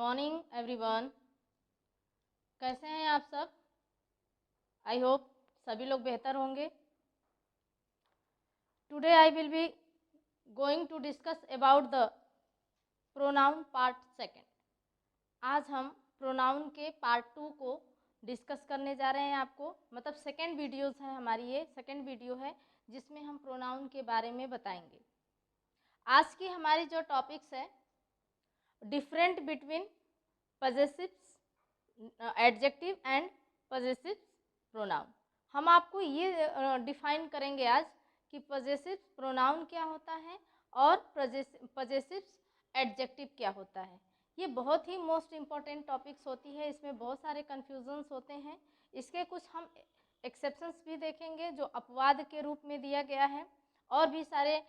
Morning everyone. कैसे हैं आप सब? आई होप सभी लोग बेहतर होंगे। Today I will be going to discuss about the pronoun part second. आज हम प्रोनाउन के पार्ट 2 को डिस्कस करने जा रहे हैं। आपको मतलब सेकंड वीडियोस है हमारी, ये सेकंड वीडियो है जिसमें हम प्रोनाउन के बारे में बताएंगे। आज की हमारी जो टॉपिक्स है different between possessive adjective and possessive pronoun. हम आपको ये डिफाइन करेंगे आज कि पजेसिव प्रोनाउन क्या होता है और पजेसिव एडजेक्टिव क्या होता है। ये बहुत ही मोस्ट इम्पॉर्टेंट टॉपिक्स होती है, इसमें बहुत सारे कन्फ्यूजन्स होते हैं। इसके कुछ हम एक्सेप्शंस भी देखेंगे जो अपवाद के रूप में दिया गया है, और भी सारे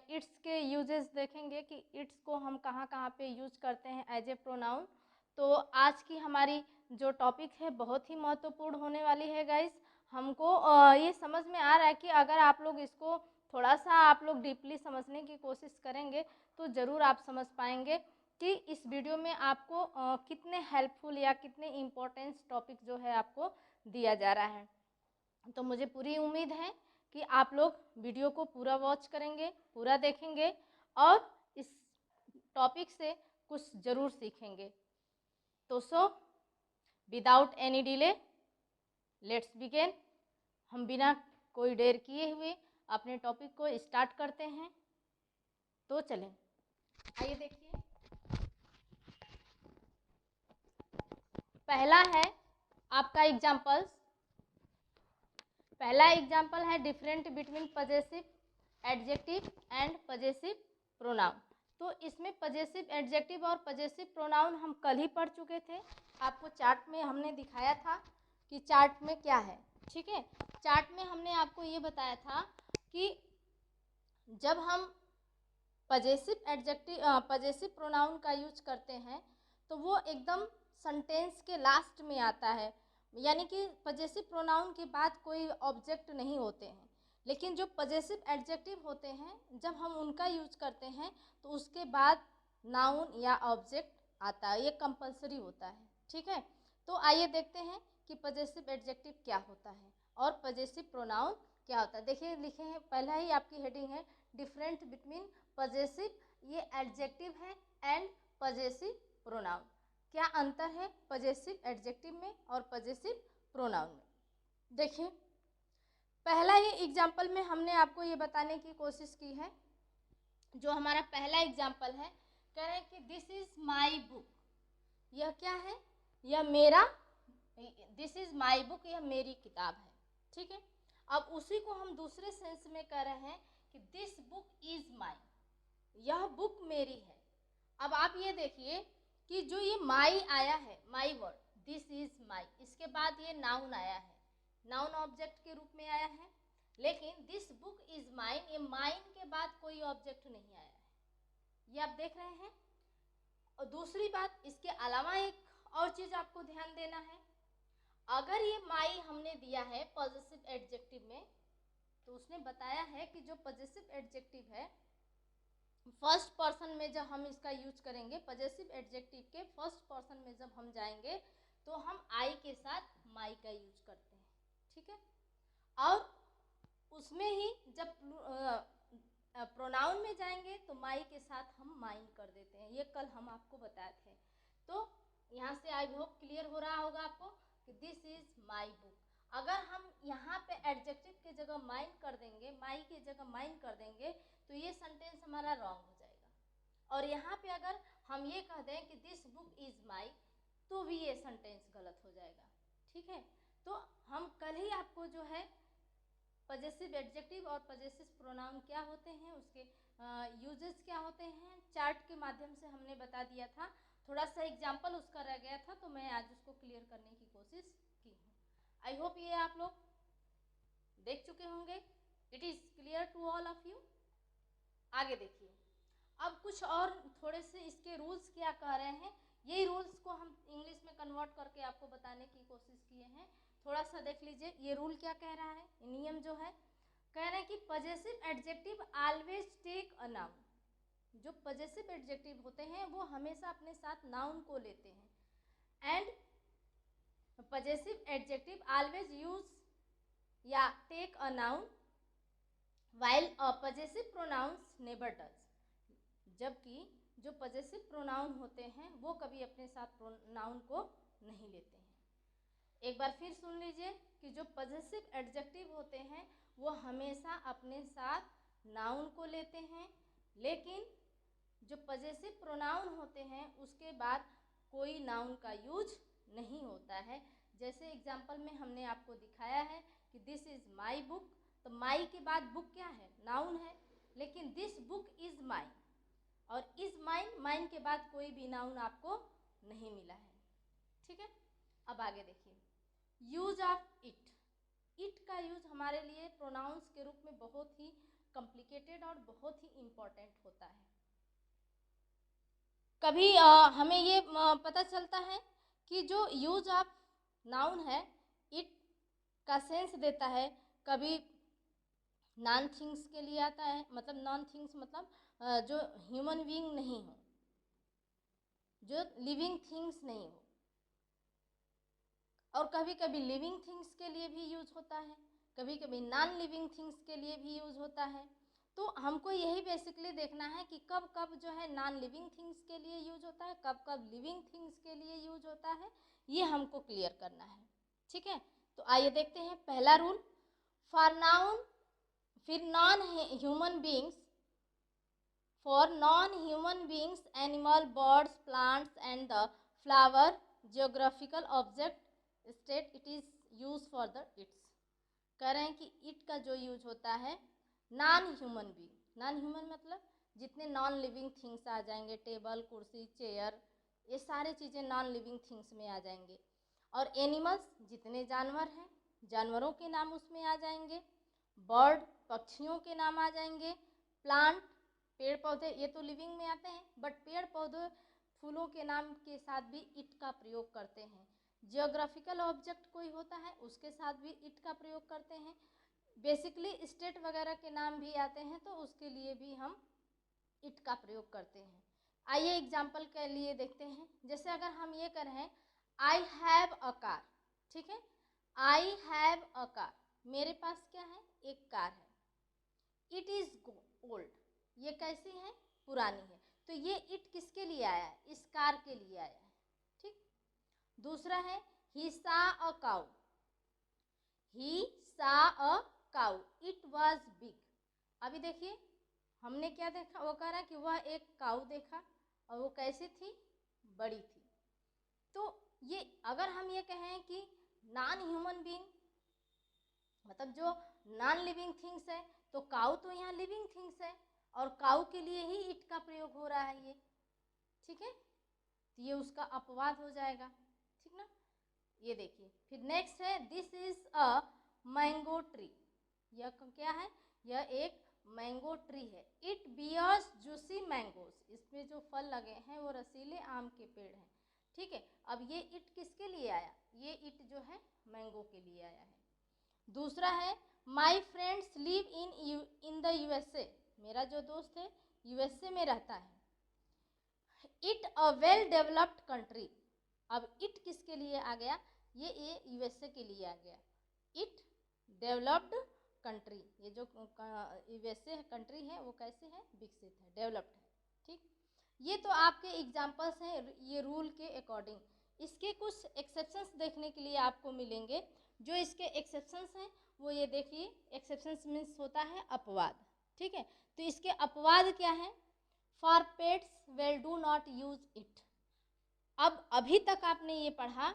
इट्स के यूजेस देखेंगे कि इट्स को हम कहाँ कहाँ पे यूज करते हैं एज ए प्रोनाउन। तो आज की हमारी जो टॉपिक है बहुत ही महत्वपूर्ण होने वाली है गाइस। हमको ये समझ में आ रहा है कि अगर आप लोग इसको थोड़ा सा आप लोग डीपली समझने की कोशिश करेंगे तो ज़रूर आप समझ पाएंगे कि इस वीडियो में आपको कितने हेल्पफुल या कितने इम्पोर्टेंट टॉपिक जो है आपको दिया जा रहा है। तो मुझे पूरी उम्मीद है कि आप लोग वीडियो को पूरा वॉच करेंगे, पूरा देखेंगे और इस टॉपिक से कुछ ज़रूर सीखेंगे। तो without any delay let's begin. हम बिना कोई देर किए हुए अपने टॉपिक को स्टार्ट करते हैं। तो चलें, आइए देखिए। पहला है आपका एग्जाम्पल्स। पहला एग्जाम्पल है different between possessive adjective and possessive pronoun. तो इसमें पजेसिव एडजेक्टिव और पजेसिव प्रोनाउन हम कल ही पढ़ चुके थे। आपको चार्ट में हमने दिखाया था कि चार्ट में क्या है, ठीक है। चार्ट में हमने आपको ये बताया था कि जब हम पजेसिव एडजेक्टिव पजेसिव प्रोनाउन का यूज करते हैं तो वो एकदम सेंटेंस के लास्ट में आता है, यानी कि पजेसिव प्रोनाउन के बाद कोई ऑब्जेक्ट नहीं होते हैं। लेकिन जो पजेसिव एडजेक्टिव होते हैं जब हम उनका यूज करते हैं तो उसके बाद नाउन या ऑब्जेक्ट आता है, ये कंपलसरी होता है, ठीक है। तो आइए देखते हैं कि पजेसिव एडजेक्टिव क्या होता है और पजेसिव प्रोनाउन क्या होता है। देखिए लिखे हैं, पहला ही आपकी हेडिंग है डिफरेंट बिटवीन पजेसिव, ये एडजेक्टिव है, एंड पजेसिव प्रोनाउन। क्या अंतर है पजेसिव एडजेक्टिव में और पजेसिव प्रोनाउन में। देखिए पहला ही एग्जाम्पल में हमने आपको ये बताने की कोशिश की है। जो हमारा पहला एग्जाम्पल है, कह रहे हैं कि दिस इज माई बुक। यह क्या है? यह मेरा, दिस इज माई बुक, यह मेरी किताब है, ठीक है। अब उसी को हम दूसरे सेंस में कह रहे हैं कि दिस बुक इज माई, यह बुक मेरी है। अब आप ये देखिए कि जो ये माई आया है, my word, this is my, इसके बाद ये नाउन आया है, नाउन ऑब्जेक्ट के रूप में आया है। लेकिन दिस बुक इज माइन, ये माइन के बाद कोई ऑब्जेक्ट नहीं आया है, ये आप देख रहे हैं। और दूसरी बात, इसके अलावा एक और चीज आपको ध्यान देना है। अगर ये माई हमने दिया है पॉजिटिव एडजेक्टिव में, तो उसने बताया है कि जो पॉजिटिव एडजेक्टिव है फर्स्ट पर्सन में जब हम इसका यूज करेंगे, पजेसिव एडजेक्टिव के फर्स्ट पर्सन में जब हम जाएंगे तो हम आई के साथ माई का यूज करते हैं, ठीक है। और उसमें ही जब प्रोनाउन में जाएंगे तो माई के साथ हम माइन कर देते हैं, ये कल हम आपको बताए थे। तो यहाँ से आई होप क्लियर हो रहा होगा आपको कि दिस इज माई बुक। अगर हम यहाँ पे एडजेक्टिव के जगह माइन कर देंगे, माई की जगह माइन कर देंगे, तो ये सेंटेंस हमारा रॉन्ग हो जाएगा। और यहाँ पे अगर हम ये कह दें कि दिस बुक इज माई, तो भी ये सेंटेंस गलत हो जाएगा, ठीक है। तो हम कल ही आपको जो है पजेसिव एडजेक्टिव और पजेसिव प्रोनाउन क्या होते हैं, उसके यूजेस क्या होते हैं, चार्ट के माध्यम से हमने बता दिया था। थोड़ा सा एग्जाम्पल उसका रह गया था तो मैं आज उसको क्लियर करने की कोशिश की हूँ। आई होप ये आप लोग देख चुके होंगे। It is clear to all of you. आगे देखिए, अब कुछ और थोड़े से इसके रूल्स क्या कह रहे हैं, यही रूल्स को हम इंग्लिश में कन्वर्ट करके आपको बताने की कोशिश किए हैं। थोड़ा सा देख लीजिए ये रूल क्या कह रहा है, नियम जो है, कह रहे हैं कि possessive adjective always take a noun. जो पजेसिव एडजेक्टिव होते हैं वो हमेशा अपने साथ नाउन को लेते हैं। And possessive adjective always use या take a noun while possessive pronouns never does. जबकि जो पजेसिव प्रोनाउन होते हैं वो कभी अपने साथ नाउन को नहीं लेते हैं। एक बार फिर सुन लीजिए कि जो पजेसिव एडजेक्टिव होते हैं वो हमेशा अपने साथ नाउन को लेते हैं, लेकिन जो पजेसिव प्रोनाउन होते हैं उसके बाद कोई नाउन का यूज नहीं होता है। जैसे एग्जाम्पल में हमने आपको दिखाया है कि दिस इज़ माई बुक, तो माई के बाद बुक क्या है, नाउन है, लेकिन दिस बुक इज़ माइन, और इज़ माइन, माइन के बाद कोई भी नाउन आपको नहीं मिला है। ठीक है, अब आगे देखिए यूज ऑफ इट। इट का यूज हमारे लिए प्रोनाउंस के रूप में बहुत ही कॉम्प्लिकेटेड और बहुत ही इम्पोर्टेंट होता है। कभी हमें ये पता चलता है कि जो यूज ऑफ नाउन है इट का सेंस देता है, कभी नॉन थिंग्स के लिए आता है, मतलब नॉन थिंग्स मतलब जो ह्यूमन बीइंग नहीं हो, जो लिविंग थिंग्स नहीं हो, और कभी कभी लिविंग थिंग्स के लिए भी यूज होता है, कभी कभी नॉन लिविंग थिंग्स के लिए भी यूज होता है। तो हमको यही बेसिकली देखना है कि कब कब जो है नॉन लिविंग थिंग्स के लिए यूज होता है, कब कब लिविंग थिंग्स के लिए यूज होता है, ये हमको क्लियर करना है। ठीक है, तो आइए देखते हैं पहला रूल। फॉर नाउन, फिर non human beings, for non human beings, animal, birds, plants and the flower, geographical object, state it is use for the it's. कह रहे हैं कि इट का जो यूज होता है non human being, non human मतलब जितने नॉन लिविंग थिंग्स आ जाएंगे, टेबल, कुर्सी, चेयर, ये सारे चीज़ें नॉन लिविंग थिंग्स में आ जाएंगे। और एनिमल्स, जितने जानवर हैं, जानवरों के नाम उसमें आ जाएंगे। बर्ड, पक्षियों के नाम आ जाएंगे। प्लांट, पेड़ पौधे, ये तो लिविंग में आते हैं, बट पेड़ पौधे फूलों के नाम के साथ भी इट का प्रयोग करते हैं। जियोग्राफिकल ऑब्जेक्ट कोई होता है उसके साथ भी इट का प्रयोग करते हैं। बेसिकली स्टेट वगैरह के नाम भी आते हैं तो उसके लिए भी हम इट का प्रयोग करते हैं। आइए एग्जाम्पल के लिए देखते हैं। जैसे अगर हम ये करें आई हैव अ कार, ठीक है, आई हैव अ कार, मेरे पास क्या है, एक कार है। इट इज़ ओल्ड, ये कैसी है, पुरानी है। तो ये इट किसके लिए आया है, इस कार के लिए आया है। ठीक, दूसरा है ही सा अ काउ, ही सा a cow, it was big. अभी देखिए हमने क्या देखा, वो कह रहा है कि वह एक काऊ देखा और वो कैसी थी, बड़ी थी। तो ये अगर हम ये कहें कि नॉन ह्यूमन बीइंग मतलब जो नॉन लिविंग थिंग्स है, तो काऊ तो यहाँ लिविंग थिंग्स है और काऊ के लिए ही इट का प्रयोग हो रहा है ये। ठीक है, तो ये उसका अपवाद हो जाएगा। ठीक ना, ये देखिए फिर नेक्स्ट है this is a mango tree. यह क्या है, यह एक मैंगो ट्री है। इट बियर्स जूसी मैंगोज, इसमें जो फल लगे हैं वो रसीले आम के पेड़ हैं। ठीक है, अब ये इट किसके लिए आया, ये इट जो है मैंगो के लिए आया है। दूसरा है my friends live in the USA, मेरा जो दोस्त है यूएसए में रहता है। It a well developed country, अब इट किसके लिए आ गया, ये यूएसए के लिए आ गया। इट डेवलप्ड कंट्री, ये जो यूएसए कंट्री है वो कैसे है, विकसित है, डेवलप्ड है। ठीक, ये तो आपके एग्जाम्पल्स हैं ये रूल के अकॉर्डिंग। इसके कुछ एक्सेप्शंस देखने के लिए आपको मिलेंगे। जो इसके एक्सेप्शंस हैं वो ये देखिए, एक्सेप्शंस मीन्स होता है अपवाद। ठीक है, तो इसके अपवाद क्या है, for pets well do not use it. अब अभी तक आपने ये पढ़ा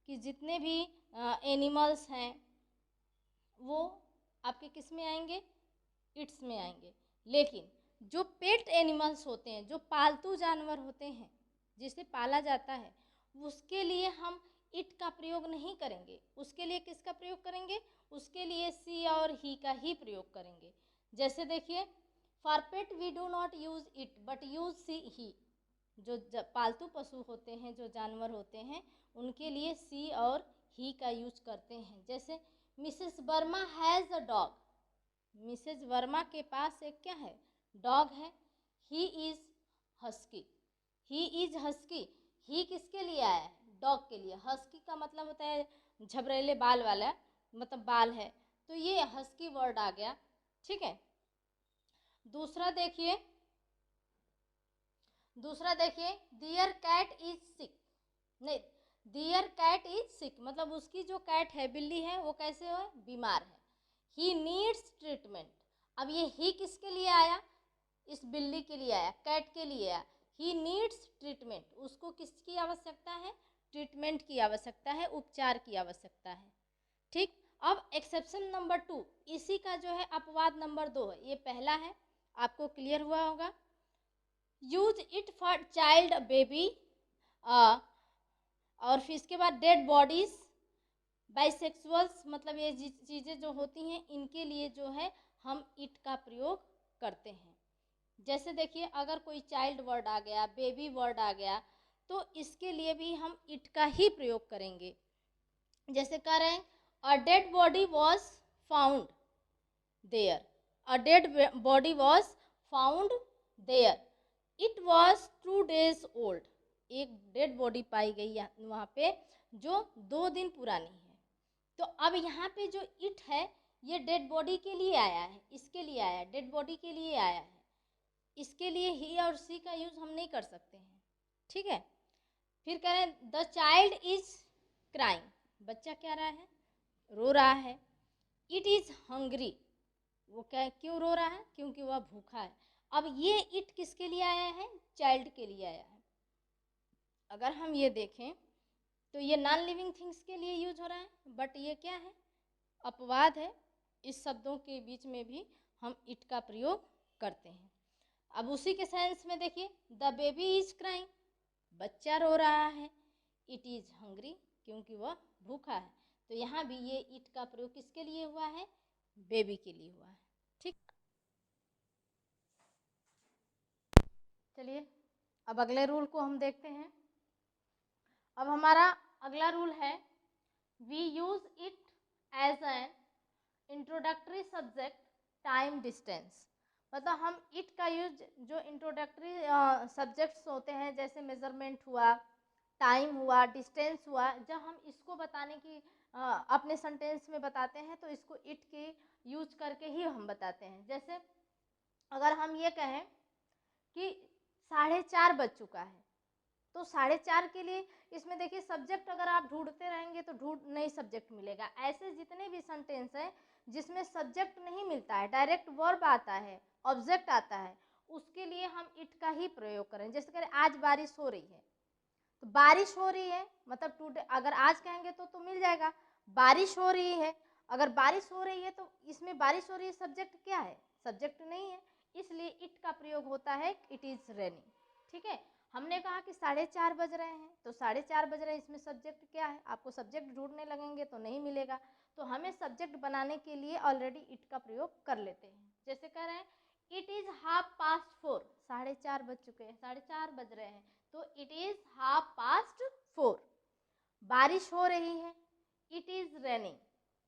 कि जितने भी एनिमल्स हैं वो आपके किस में आएंगे, इट्स में आएंगे। लेकिन जो पेट एनिमल्स होते हैं, जो पालतू जानवर होते हैं जिसे पाला जाता है, उसके लिए हम इट का प्रयोग नहीं करेंगे। उसके लिए किसका प्रयोग करेंगे, उसके लिए सी और ही का ही प्रयोग करेंगे। जैसे देखिए for pet we do not use it but use she he. जो पालतू पशु होते हैं, जो जानवर होते हैं, उनके लिए सी और ही का यूज करते हैं। जैसे Mrs Verma has a dog, Mrs Verma के पास एक क्या है, डॉग है। He is husky, he is husky. He किसके लिए आया है? डॉग के लिए। हस्की का मतलब होता है झबरेले बाल वाला, मतलब बाल है, तो ये हस्की वर्ड आ गया। ठीक है, दूसरा देखिए, दियर कैट इज सिक, नहीं, दियर कैट इज सिक मतलब उसकी जो कैट है, बिल्ली है, वो कैसे है? बीमार है। ही नीड्स ट्रीटमेंट, अब ये ही किसके लिए आया? इस बिल्ली के लिए आया, कैट के लिए आया। ही नीड्स ट्रीटमेंट, उसको किसकी आवश्यकता है? ट्रीटमेंट की आवश्यकता है, उपचार की आवश्यकता है। ठीक, अब एक्सेप्शन नंबर 2, इसी का जो है अपवाद नंबर 2 है, ये पहला है, आपको क्लियर हुआ होगा। Use it for child baby, और फिर इसके बाद डेड बॉडीज, बाइसेक्सुअल्स, मतलब ये चीज़ें जो होती हैं इनके लिए जो है हम इट का प्रयोग करते हैं। जैसे देखिए, अगर कोई चाइल्ड वर्ड आ गया, बेबी वर्ड आ गया, तो इसके लिए भी हम इट का ही प्रयोग करेंगे। जैसे कह रहे हैं, a dead body was found there, a dead body was found there, it was 2 days old, एक डेड बॉडी पाई गई वहाँ पे जो 2 दिन पुरानी है। तो अब यहाँ पे जो इट है ये डेड बॉडी के लिए आया है, इसके लिए आया है, डेड बॉडी के लिए आया है, इसके लिए ही और सी का यूज हम नहीं कर सकते हैं। ठीक है, फिर कह रहे हैं द चाइल्ड इज क्राइंग, बच्चा क्या रहा है? रो रहा है। इट इज हंग्री, वो क्या, क्यों रो रहा है? क्योंकि वह भूखा है। अब ये इट किसके लिए आया है? चाइल्ड के लिए आया है। अगर हम ये देखें तो ये नॉन लिविंग थिंग्स के लिए यूज हो रहा है, बट ये क्या है? अपवाद है, इस शब्दों के बीच में भी हम इट का प्रयोग करते हैं। अब उसी के सेंस में देखिए, द बेबी इज क्राइंग, बच्चा रो रहा है। इट इज हंग्री, क्योंकि वह भूखा है। तो यहाँ भी ये इट का प्रयोग किसके लिए हुआ है? बेबी के लिए हुआ है। ठीक, चलिए अब अगले रूल को हम देखते हैं। अब हमारा अगला रूल है, we use it as an introductory subject time distance, मतलब हम इट का यूज जो इंट्रोडक्टरी सब्जेक्ट्स होते हैं, जैसे मेजरमेंट हुआ, टाइम हुआ, डिस्टेंस हुआ, जब हम इसको बताने की अपने सेंटेंस में बताते हैं तो इसको इट के यूज करके ही हम बताते हैं। जैसे अगर हम ये कहें कि 4:30 बज चुका है, तो 4:30 के लिए इसमें देखिए सब्जेक्ट अगर आप ढूंढते रहेंगे तो ढूंढ नहीं सब्जेक्ट मिलेगा। ऐसे जितने भी सेंटेंस हैं जिसमें सब्जेक्ट नहीं मिलता है, डायरेक्ट वर्ब आता है, ऑब्जेक्ट आता है, उसके लिए हम इट का ही प्रयोग करें। जैसे करें आज बारिश हो रही है, तो बारिश हो रही है मतलब टुडे, अगर आज कहेंगे तो मिल जाएगा। बारिश हो रही है, अगर बारिश हो रही है तो इसमें बारिश हो रही है सब्जेक्ट क्या है? सब्जेक्ट नहीं है, इसलिए इट का प्रयोग होता है इट इज रेनिंग। ठीक है, हमने कहा कि 4:30 बज रहे हैं, तो 4:30 बज रहे हैं, इसमें सब्जेक्ट क्या है? आपको सब्जेक्ट ढूंढने लगेंगे तो नहीं मिलेगा, तो हमें सब्जेक्ट बनाने के लिए ऑलरेडी इट का प्रयोग कर लेते हैं। जैसे कह रहे हैं इट इज 4:30, 4:30 बज चुके हैं, 4:30 बज रहे हैं, तो इट इज 4:30। बारिश हो रही है, इट इज रेनिंग।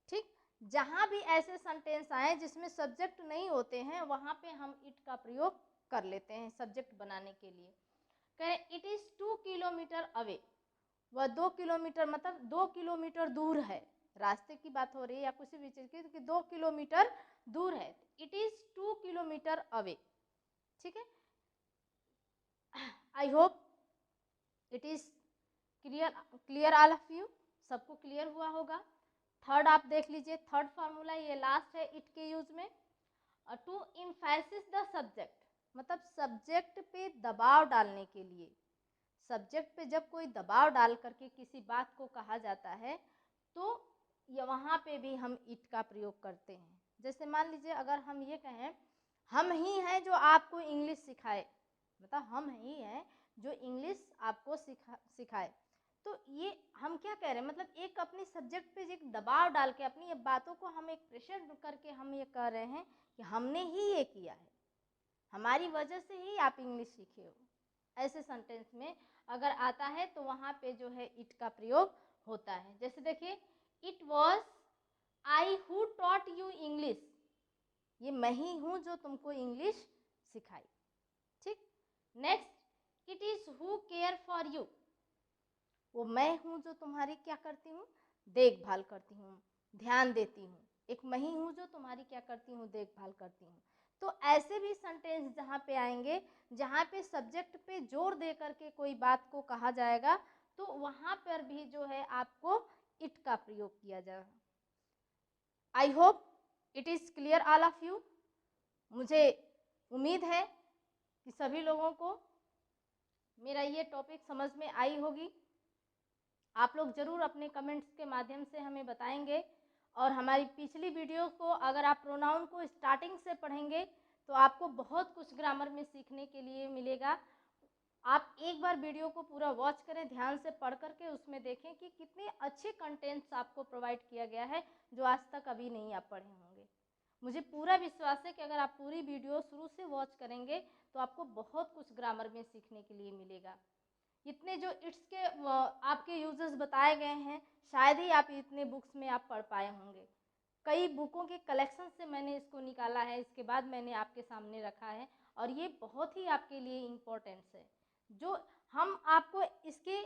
ठीक, जहां भी ऐसे सेंटेंस आए जिसमें सब्जेक्ट नहीं होते हैं वहां पे हम इट का प्रयोग कर लेते हैं सब्जेक्ट बनाने के लिए। कहें इट इज 2 किलोमीटर अवे, वह 2 किलोमीटर मतलब 2 किलोमीटर दूर है, रास्ते की बात हो रही है या किसी भी चीज की, कि 2 किलोमीटर दूर है, इट इज 2 किलोमीटर अवे। ठीक है, I hope it is clear all of you, सबको क्लियर हुआ होगा। थर्ड आप देख लीजिए, थर्ड फार्मूला ये लास्ट है इट के यूज में, टू एम्फेसिस द सब्जेक्ट, मतलब सब्जेक्ट पे दबाव डालने के लिए। सब्जेक्ट पे जब कोई दबाव डाल करके किसी बात को कहा जाता है तो ये वहाँ पे भी हम इट का प्रयोग करते हैं। जैसे मान लीजिए अगर हम ये कहें हम ही हैं जो आपको इंग्लिश सिखाए, मतलब हम ही हैं जो इंग्लिश आपको सिखाए, तो ये हम क्या कह रहे हैं? मतलब एक अपनी सब्जेक्ट पे एक दबाव डाल के अपनी ये बातों को हम एक प्रेशर करके हम ये कह रहे हैं कि हमने ही ये किया है, हमारी वजह से ही आप इंग्लिश सीखे हो। ऐसे सेंटेंस में अगर आता है तो वहाँ पे जो है इट का प्रयोग होता है। जैसे देखिए it was I who taught you English, ये मैं ही हूँ जो तुमको इंग्लिश सिखाई। ठीक। Next, it is who care for you, वो मैं हूँ जो तुम्हारी क्या करती हूँ, देखभाल करती हूँ, ध्यान देती हूँ। एक मैं ही हूँ जो तुम्हारी क्या करती हूँ, देखभाल करती हूँ। तो ऐसे भी सेंटेंस जहाँ पे आएंगे, जहाँ पे सब्जेक्ट पे जोर दे करके कोई बात को कहा जाएगा, तो वहाँ पर भी जो है आपको इट का प्रयोग किया जाएगा। I hope it is clear all of you. मुझे उम्मीद है कि सभी लोगों को मेरा ये टॉपिक समझ में आई होगी। आप लोग ज़रूर अपने कमेंट्स के माध्यम से हमें बताएंगे, और हमारी पिछली वीडियो को अगर आप प्रोनाउन को स्टार्टिंग से पढ़ेंगे तो आपको बहुत कुछ ग्रामर में सीखने के लिए मिलेगा। आप एक बार वीडियो को पूरा वॉच करें, ध्यान से पढ़ करके उसमें देखें कि कितने अच्छे कंटेंट्स आपको प्रोवाइड किया गया है जो आज तक अभी नहीं आप पढ़े होंगे। मुझे पूरा विश्वास है कि अगर आप पूरी वीडियो शुरू से वॉच करेंगे तो आपको बहुत कुछ ग्रामर में सीखने के लिए मिलेगा। इतने जो इट्स के आपके यूजेस बताए गए हैं, शायद ही आप इतने बुक्स में आप पढ़ पाए होंगे। कई बुकों के कलेक्शन से मैंने इसको निकाला है, इसके बाद मैंने आपके सामने रखा है, और ये बहुत ही आपके लिए इम्पोर्टेंस है। जो हम आपको इसके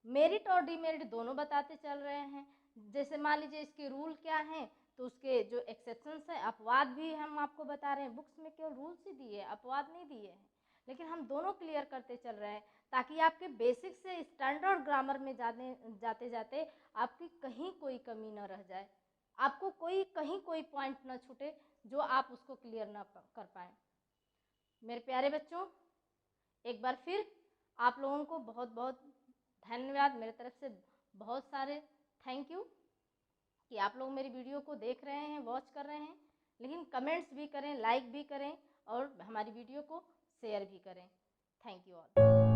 मेरिट और डीमेरिट दोनों बताते चल रहे हैं। जैसे मान लीजिए इसके रूल क्या हैं, तो उसके जो एक्सेप्शंस हैं, अपवाद भी हम आपको बता रहे हैं। बुक्स में केवल रूल्स ही दिए, अपवाद नहीं दिए हैं, लेकिन हम दोनों क्लियर करते चल रहे हैं ताकि आपके बेसिक से स्टैंडर्ड ग्रामर में जाते जाते आपकी कहीं कोई कमी न रह जाए, आपको कहीं कोई पॉइंट न छूटे जो आप उसको क्लियर ना कर पाएँ। मेरे प्यारे बच्चों, एक बार फिर आप लोगों को बहुत बहुत धन्यवाद। मेरे तरफ से बहुत सारे थैंक यू कि आप लोग मेरी वीडियो को देख रहे हैं, वॉच कर रहे हैं, लेकिन कमेंट्स भी करें, लाइक भी करें, और हमारी वीडियो को शेयर भी करें। Thank you all.